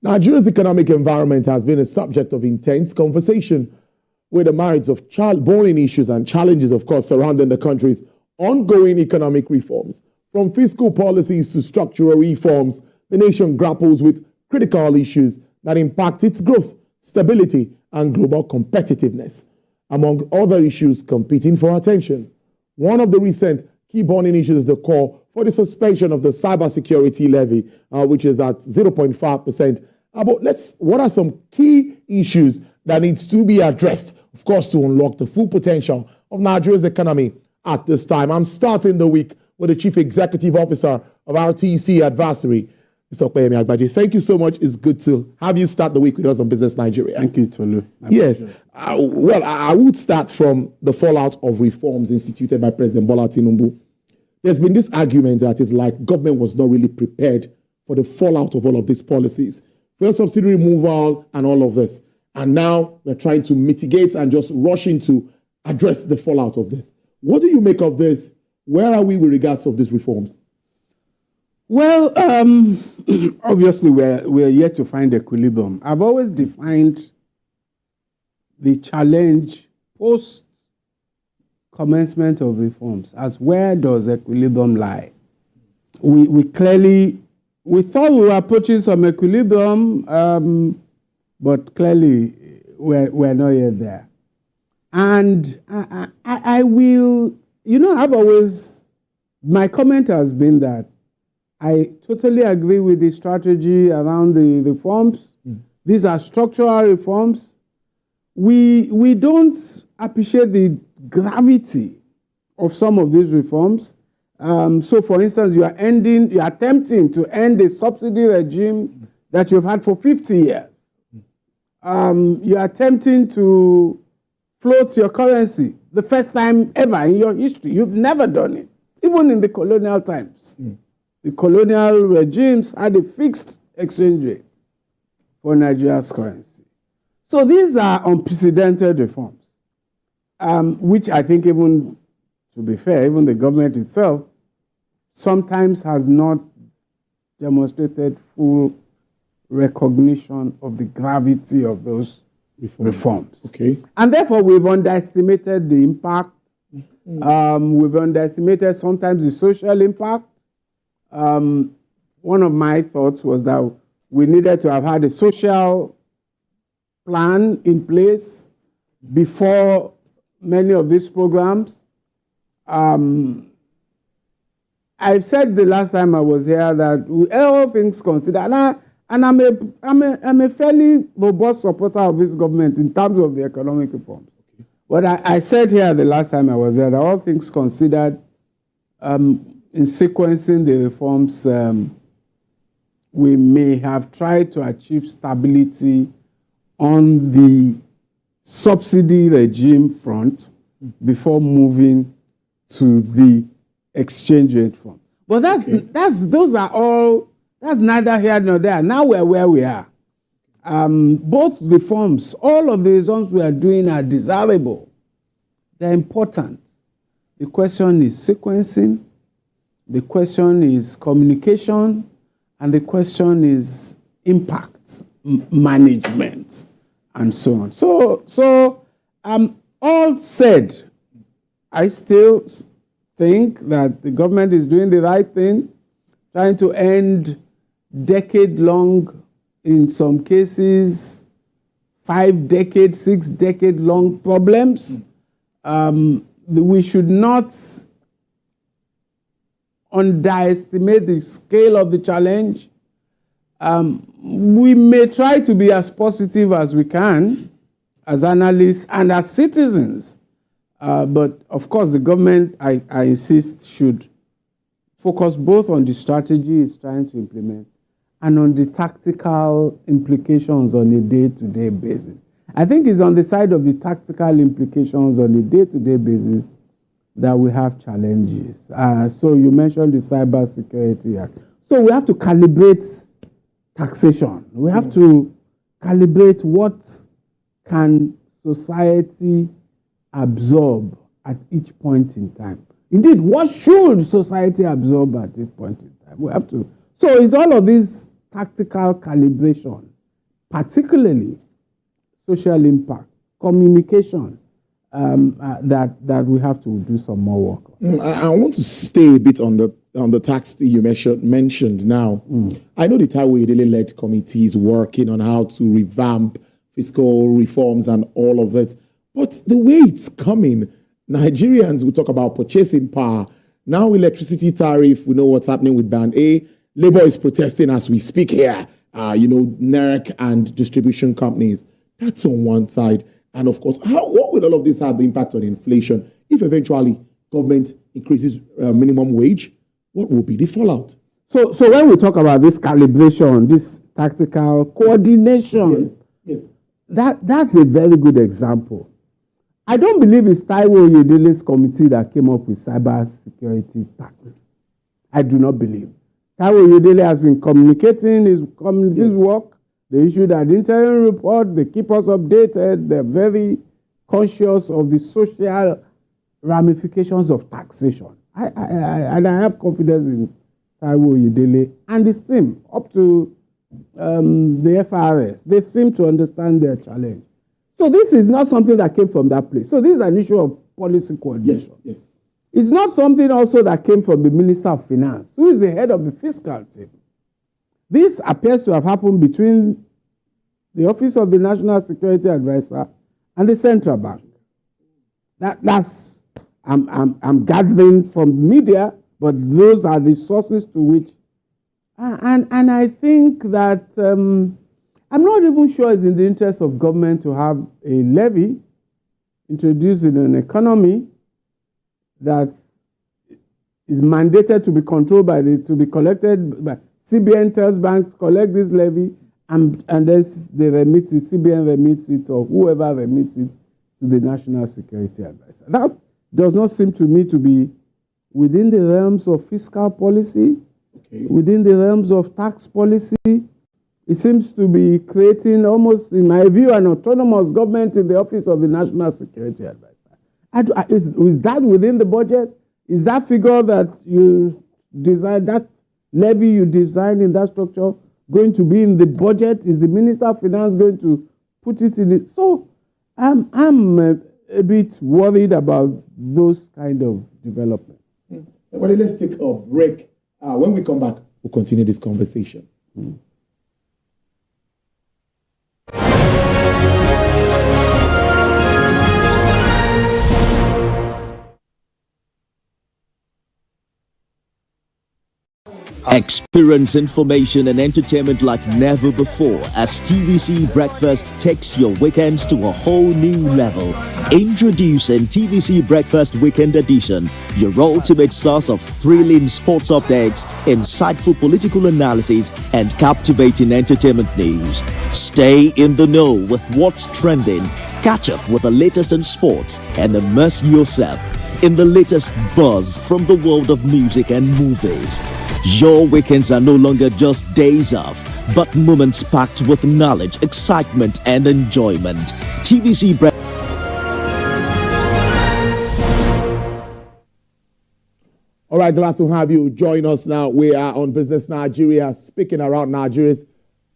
Nigeria's economic environment has been a subject of intense conversation with the myriads of child-born issues and challenges, of course, surrounding the country's ongoing economic reforms. From fiscal policies to structural reforms, the nation grapples with critical issues that impact its growth, stability, and global competitiveness, among other issues competing for attention. One of the recent key burning issues is the call for the suspension of the cybersecurity levy, which is at 0.5%. But what are some key issues that needs to be addressed, of course, to unlock the full potential of Nigeria's economy at this time? I'm starting the week with the Chief Executive Officer of RTC Advisory, Mr. Opeyemi Agbaje. Thank you so much. It's good to have you start the week with us on Business Nigeria. Thank you, Tolu. Yes. I would start from the fallout of reforms instituted by President Bola Tinubu. There's been this argument that it's like government was not really prepared for the fallout of all of these policies. Fuel subsidy removal and all of this. And now we're trying to mitigate and just rushing to address the fallout of this. What do you make of this? Where are we with regards of these reforms? Well, obviously, we're yet to find equilibrium. I've always defined the challenge post commencement of reforms as where does equilibrium lie? We thought we were approaching some equilibrium, but clearly we're not yet there. And I will, my comment has been that I totally agree with the strategy around the reforms. These are structural reforms. We don't appreciate the gravity of some of these reforms. So, for instance, you are attempting to end a subsidy regime that you've had for 50 years. You are attempting to float your currency the first time ever in your history. You've never done it, even in the colonial times. The colonial regimes had a fixed exchange rate for Nigeria's currency. So these are unprecedented reforms, which I think even, to be fair, even the government itself sometimes has not demonstrated full recognition of the gravity of those reforms. Okay. And therefore, we've underestimated the impact. We've underestimated sometimes the social impact. One of my thoughts was that we needed to have had a social plan in place before many of these programs. I've said the last time I was here that all things considered, and I'm a fairly robust supporter of this government in terms of the economic reforms. But I said here the last time I was here that all things considered, in sequencing the reforms, we may have tried to achieve stability on the subsidy regime front before moving to the exchange rate front. But that's neither here nor there. Now we're where we are. Both reforms, all of the reforms we are doing are desirable. They're important. The question is sequencing. The question is communication, and the question is impact management, and so on. So all said, I still think that the government is doing the right thing, trying to end decade-long, in some cases, 5-decade, 6-decade-long problems. We should not underestimate the scale of the challenge. We may try to be as positive as we can as analysts and as citizens. But of course, the government, I insist, should focus both on the strategy it's trying to implement and on the tactical implications on a day-to-day basis. I think it's on the side of the tactical implications on a day-to-day basis that we have challenges. So you mentioned the Cybersecurity Act. So we have to calibrate taxation. We have to calibrate what can society absorb at each point in time. Indeed, what should society absorb at each point in time? We have to. So it's all of this tactical calibration particularly social impact, communication, that we have to do some more work on. I want to stay a bit on the tax that you mentioned now. I know the Taiwo Idele-led committee is working on how to revamp fiscal reforms and all of it. But the way it's coming, Nigerians will talk about purchasing power. Now electricity tariff, we know what's happening with Band A. Labour is protesting as we speak here. NERC and distribution companies. That's on one side. And of course, what will all of this have the impact on inflation? If eventually government increases minimum wage, what will be the fallout? So when we talk about this calibration, this tactical coordination, yes. That's a very good example. I don't believe it's Taiwo Oyedele's committee that came up with cybersecurity tax. I do not believe. Taiwo Oyedele has been communicating his committee's work. They issued an interim report. They keep us updated. They're very conscious of the social ramifications of taxation. And I have confidence in Taiwo Oyedele and his team up to the FRS. They seem to understand their challenge. So this is not something that came from that place. So this is an issue of policy coordination. Yes. It's not something also that came from the Minister of Finance, who is the head of the fiscal team. This appears to have happened between the Office of the National Security Advisor and the Central Bank. I'm gathering from media, but those are the sources to which. And I think that I'm not even sure it's in the interest of government to have a levy introduced in an economy that is mandated to be controlled to be collected by CBN tells banks collect this levy and then they remit it, CBN remits it, or whoever remits it to the National Security Advisor. That does not seem to me to be within the realms of fiscal policy, within the realms of tax policy. It seems to be creating almost, in my view, an autonomous government in the Office of the National Security Advisor. Is that within the budget? Is that figure that you designed, that levy you designed in that structure, going to be in the budget? Is the Minister of Finance going to put it in it? So I'm a bit worried about those kind of developments. Well, let's take a break. When we come back, we'll continue this conversation. Experience information and entertainment like never before as TVC Breakfast takes your weekends to a whole new level. Introducing TVC Breakfast Weekend Edition, your ultimate source of thrilling sports updates, insightful political analysis, and captivating entertainment news. Stay in the know with what's trending, catch up with the latest in sports, and immerse yourself in the latest buzz from the world of music and movies. Your weekends are no longer just days off, but moments packed with knowledge, excitement, and enjoyment. TVC Breakfast. All right, glad to have you join us now. We are on Business Nigeria, speaking around Nigeria's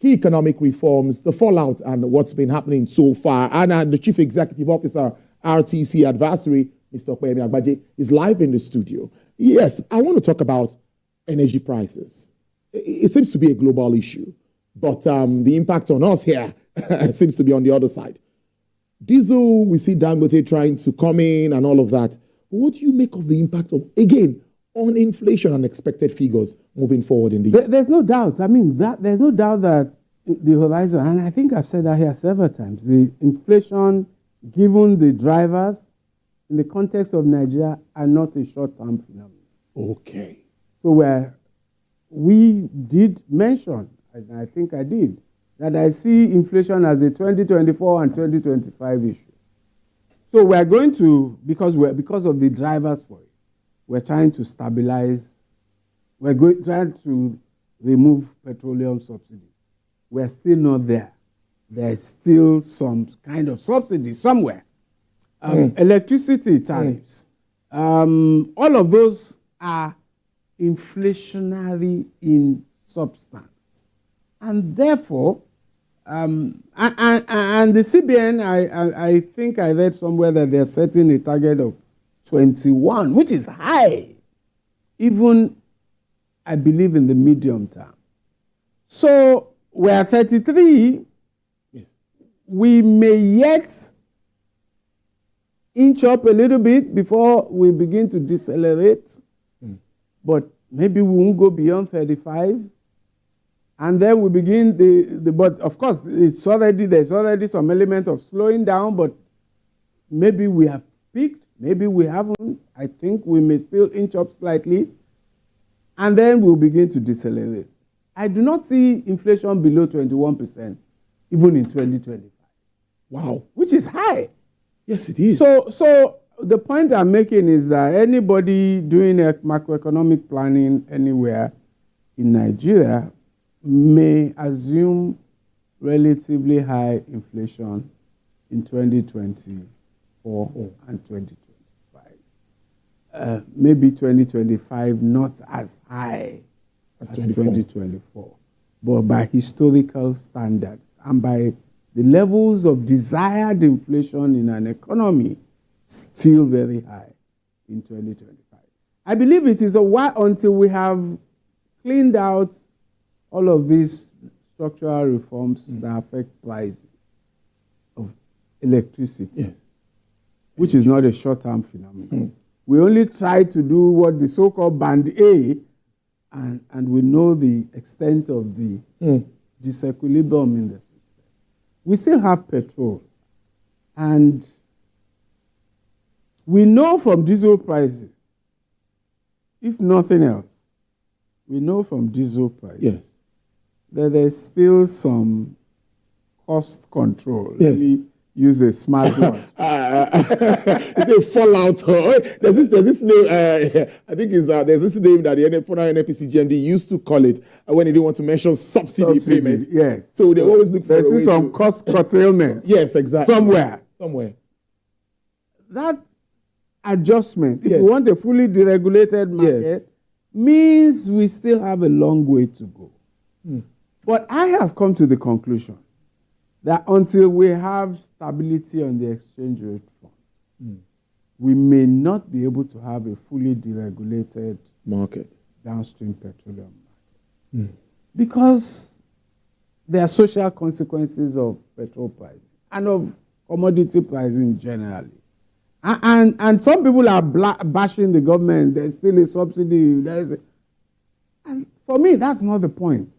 key economic reforms, the fallout, and what's been happening so far. And the Chief Executive Officer, RTC Advisory, Mr. Opeyemi Agbaje, is live in the studio. Yes, I want to talk about energy prices. It seems to be a global issue, but the impact on us here seems to be on the other side. Diesel, we see Dangote trying to come in and all of that. But what do you make of the impact of, again, on inflation and expected figures moving forward in the year? There's no doubt. I mean, there's no doubt that the horizon, and I think I've said that here several times, the inflation, given the drivers in the context of Nigeria, are not a short-term phenomenon. Okay. So we did mention, and I think I did, that I see inflation as a 2024 and 2025 issue. So we're going to, because of the drivers for it, we're trying to stabilize, trying to remove petroleum subsidies. We're still not there. There's still some kind of subsidy somewhere. Electricity tariffs, all of those are inflationary in substance. And therefore, And the CBN, I think I read somewhere that they're setting a target of 21, which is high, even, I believe, in the medium term. So we're 33. Yes. We may yet inch up a little bit before we begin to decelerate, but maybe we won't go beyond 35. And then we begin but of course, there's already some element of slowing down, but maybe we have peaked, maybe we haven't. I think we may still inch up slightly, and then we'll begin to decelerate. I do not see inflation below 21%, even in 2025. Wow. Which is high. Yes, it is. So the point I'm making is that anybody doing a macroeconomic planning anywhere in Nigeria may assume relatively high inflation in 2024 and 2025. Maybe 2025 not as high as 2024, but by historical standards and by the levels of desired inflation in an economy, still very high in 2025. I believe it is a while until we have cleaned out all of these structural reforms that affect prices of electricity, which is not a short-term phenomenon. We only try to do what the so-called band A, and we know the extent of the disequilibrium in the system. We still have petrol, and we know from diesel prices, if nothing else, we know from diesel prices that there's still some cost control. Yes. Let me use a smart word. It's a fallout. There's this name, I think there's this name that the former NNPC GMD used to call it when he didn't want to mention subsidy payments. Yes. So they always look for a way some cost curtailment. Yes, exactly. Somewhere. That adjustment, if we want a fully deregulated market, means we still have a long way to go. But I have come to the conclusion that until we have stability on the exchange rate front, we may not be able to have a fully deregulated market, downstream petroleum market. Because there are social consequences of petrol pricing and of commodity pricing generally. And some people are bashing the government. There's still a subsidy. And for me, that's not the point.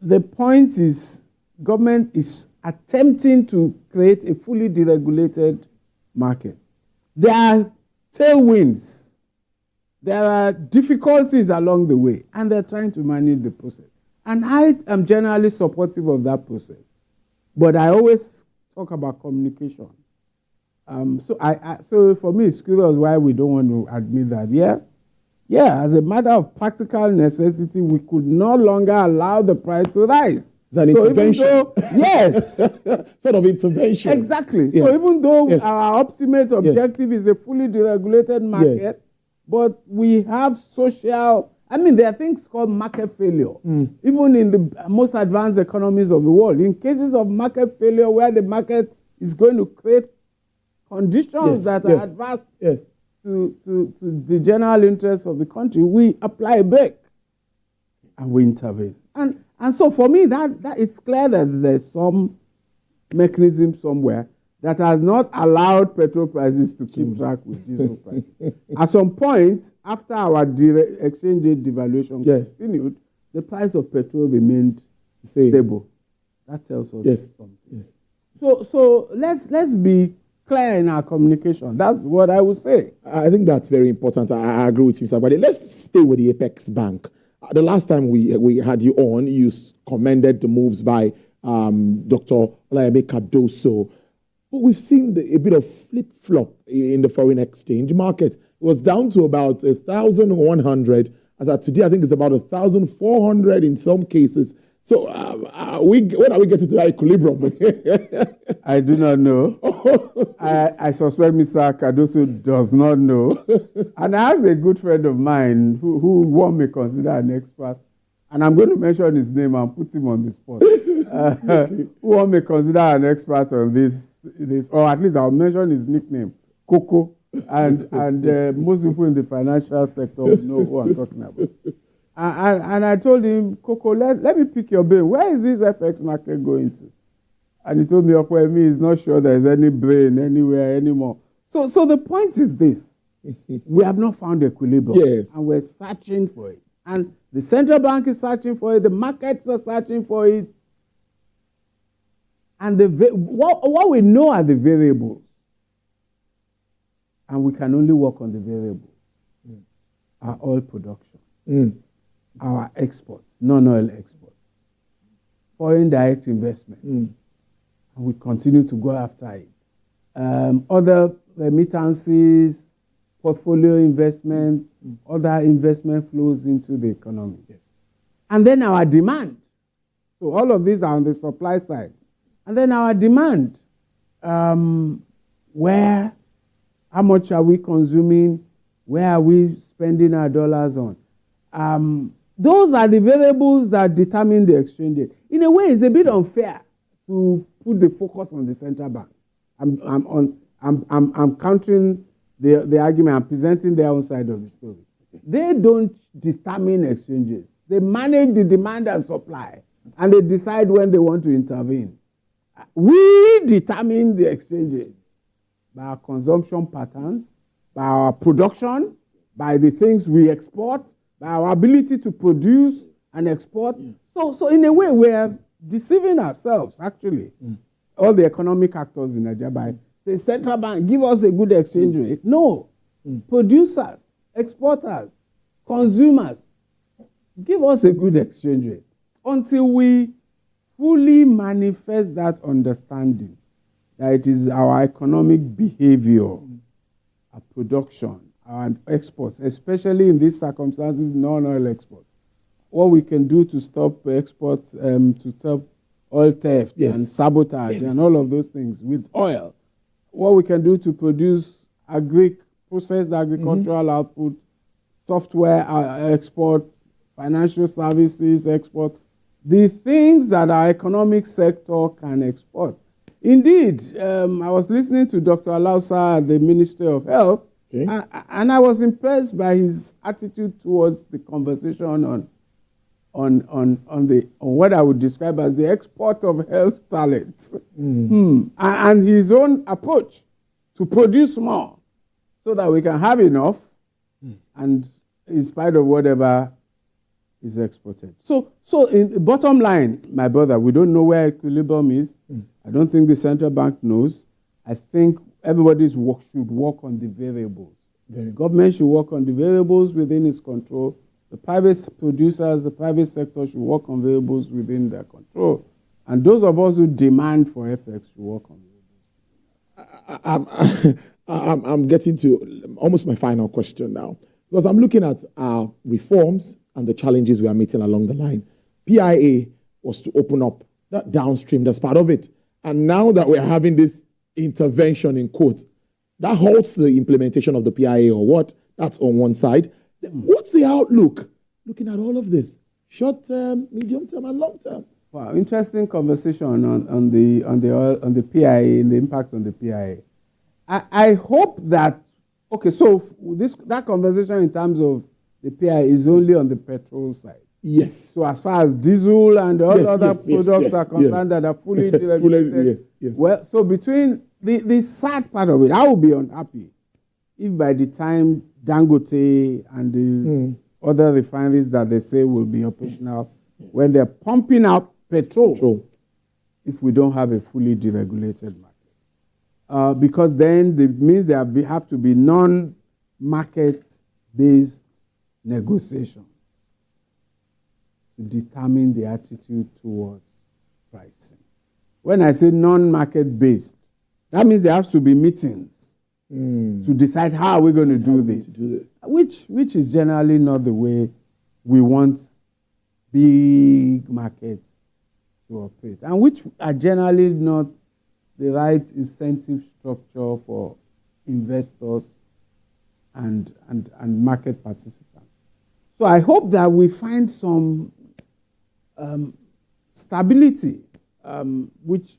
The point is government is attempting to create a fully deregulated market. There are tailwinds. There are difficulties along the way, and they're trying to manage the process. And I am generally supportive of that process. But I always talk about communication. So for me, it's curious why we don't want to admit that. As a matter of practical necessity, we could no longer allow the price to rise. It's an intervention. Yes. Sort of intervention. Exactly. Yes. So even though our ultimate objective is a fully deregulated market, but we have social, there are things called market failure. Even in the most advanced economies of the world, in cases of market failure where the market is going to create conditions that are adverse to the general interest of the country, we apply a brake and we intervene. And so for me, that it's clear that there's some mechanism somewhere that has not allowed petrol prices to keep track with diesel prices. At some point, after our exchange rate devaluation continued, the price of petrol remained stable. That tells us something. So let's be clear in our communication. That's what I would say. I think that's very important. I agree with you, Mr. Agbaje. Let's stay with the Apex Bank. The last time we had you on, you commended the moves by Dr. Opeyemi Cardoso. But we've seen a bit of flip-flop in the foreign exchange market. It was down to about 1,100. As of today, I think it's about 1,400 in some cases. So when are we getting to that equilibrium? I do not know. I suspect Mr. Cardoso does not know. And I have a good friend of mine who one may consider an expert. and I'm going to mention his name and put him on the spot. Who may consider an expert on this, or at least I'll mention his nickname, Coco. And most people in the financial sector know who I'm talking about. And I told him, Coco, let me pick your brain. Where is this FX market going to? And he told me, Opeyemi is not sure there's any brain anywhere anymore. So the point is this. We have not found equilibrium. Yes. And we're searching for it. And the central bank is searching for it. The markets are searching for it. And what we know are the variables. And we can only work on the variables. Our oil production. Our exports, non-oil exports. Foreign direct investment. And we continue to go after it. Other remittances, portfolio investment, other investment flows into the economy. Yes. And then our demand. So all of these are on the supply side. And then our demand, how much are we consuming? Where are we spending our dollars on? Those are the variables that determine the exchange rate. In a way, it's a bit unfair to put the focus on the central bank. I'm countering the argument. I'm presenting their own side of the story. They don't determine exchanges. They manage the demand and supply, and they decide when they want to intervene. We determine the exchange rate by our consumption patterns, by our production, by the things we export, by our ability to produce and export. So in a way, we're deceiving ourselves, actually. All the economic actors in Nigeria by the central bank, give us a good exchange rate. No. Producers, exporters, consumers, give us a good exchange rate until we fully manifest that understanding that it is our economic behavior, our production, our exports, especially in these circumstances, non-oil exports. What we can do to stop exports, to stop oil theft and sabotage and all of those things with oil. What we can do to produce processed agricultural output, software export, financial services export, the things that our economic sector can export. Indeed, I was listening to Dr. Alausa, the Minister of Health, and I was impressed by his attitude towards the conversation on what I would describe as the export of health talent, and his own approach to produce more so that we can have enough, and in spite of whatever is exported. So in the bottom line, my brother, we don't know where equilibrium is. I don't think the central bank knows. I think everybody should work on the variables. The government should work on the variables within its control. The private producers, the private sector should work on variables within their control. And those of us who demand for FX should work on variables. I'm getting to almost my final question now. Because I'm looking at our reforms and the challenges we are meeting along the line. PIA was to open up that downstream, that's part of it. And now that we're having this intervention in quotes, that halts the implementation of the PIA or what? That's on one side. What's the outlook? Looking at all of this, short term, medium term, and long term. Wow, interesting conversation on the PIA and the impact on the PIA. I hope that that conversation in terms of the PIA is only on the petrol side. Yes. So as far as diesel and all other products are concerned that are fully deregulated. Well, so between the sad part of it, I will be unhappy if by the time Dangote and the other refineries that they say will be operational, when they're pumping out petrol, if we don't have a fully deregulated market. Because then it means there have to be non-market-based negotiations to determine the attitude towards pricing. When I say non-market-based, that means there has to be meetings to decide how we're going to do this, which is generally not the way we want big markets to operate, and which are generally not the right incentive structure for investors and market participants. So I hope that we find some stability, which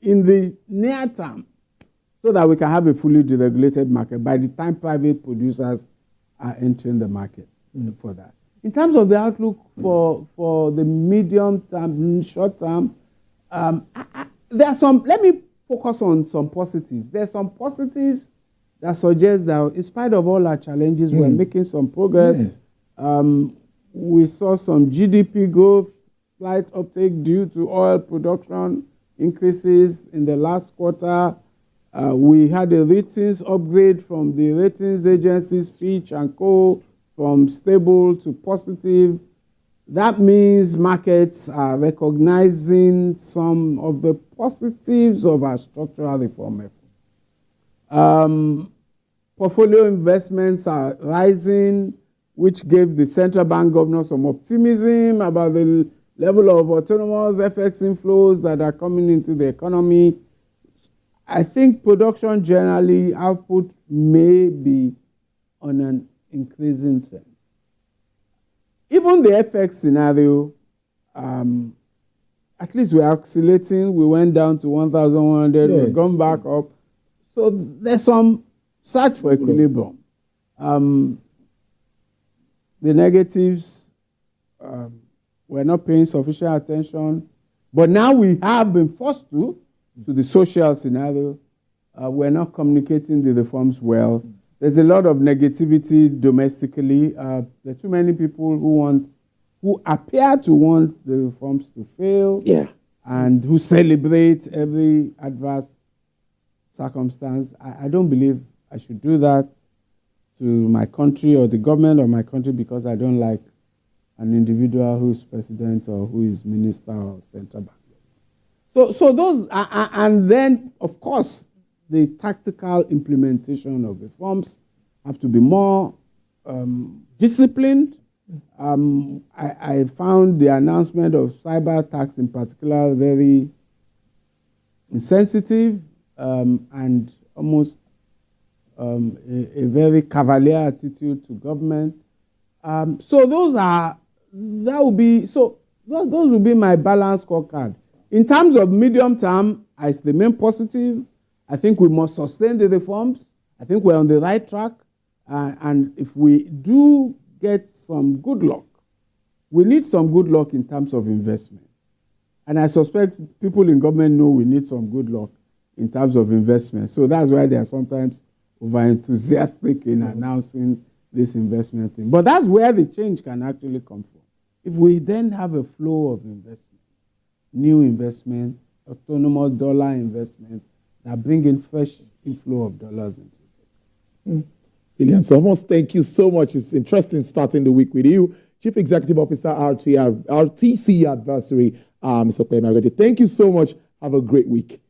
in the near term, so that we can have a fully deregulated market by the time private producers are entering the market for that. In terms of the outlook for the medium term, short term, there are some, let me focus on some positives. There are some positives that suggest that in spite of all our challenges, we're making some progress. Yes. We saw some GDP growth, slight uptake due to oil production increases in the last quarter. We had a ratings upgrade from the ratings agencies, Fitch and Co., from stable to positive. That means markets are recognizing some of the positives of our structural reform efforts. Portfolio investments are rising, which gave the central bank governor some optimism about the level of autonomous FX inflows that are coming into the economy. I think production generally, output may be on an increasing trend. Even the FX scenario, at least we're oscillating. We went down to 1,100, yes. We've gone back up. So there's some search for equilibrium. The negatives, we're not paying sufficient attention. But now we have been forced to the social scenario. We're not communicating the reforms well. There's a lot of negativity domestically. There are too many people who appear to want the reforms to fail, yeah, and who celebrate every adverse circumstance. I don't believe I should do that to my country or the government of my country because I don't like an individual who is president or who is minister or central bank. So those, and then, of course, the tactical implementation of reforms have to be more disciplined. I found the announcement of cyber tax in particular very insensitive and almost a very cavalier attitude to government. So those will be my balanced scorecard. In terms of medium term, I remain positive. I think we must sustain the reforms. I think we're on the right track. And if we do get some good luck, we need some good luck in terms of investment. And I suspect people in government know we need some good luck in terms of investment. So that's why they are sometimes over-enthusiastic in announcing this investment thing. But that's where the change can actually come from. If we then have a flow of investment, new investment, autonomous dollar investment, that bring in fresh inflow of dollars into it. William Somos, thank you so much. It's interesting starting the week with you. Chief Executive Officer, RTC Advisory, Mr. Opeyemi. Thank you so much. Have a great week.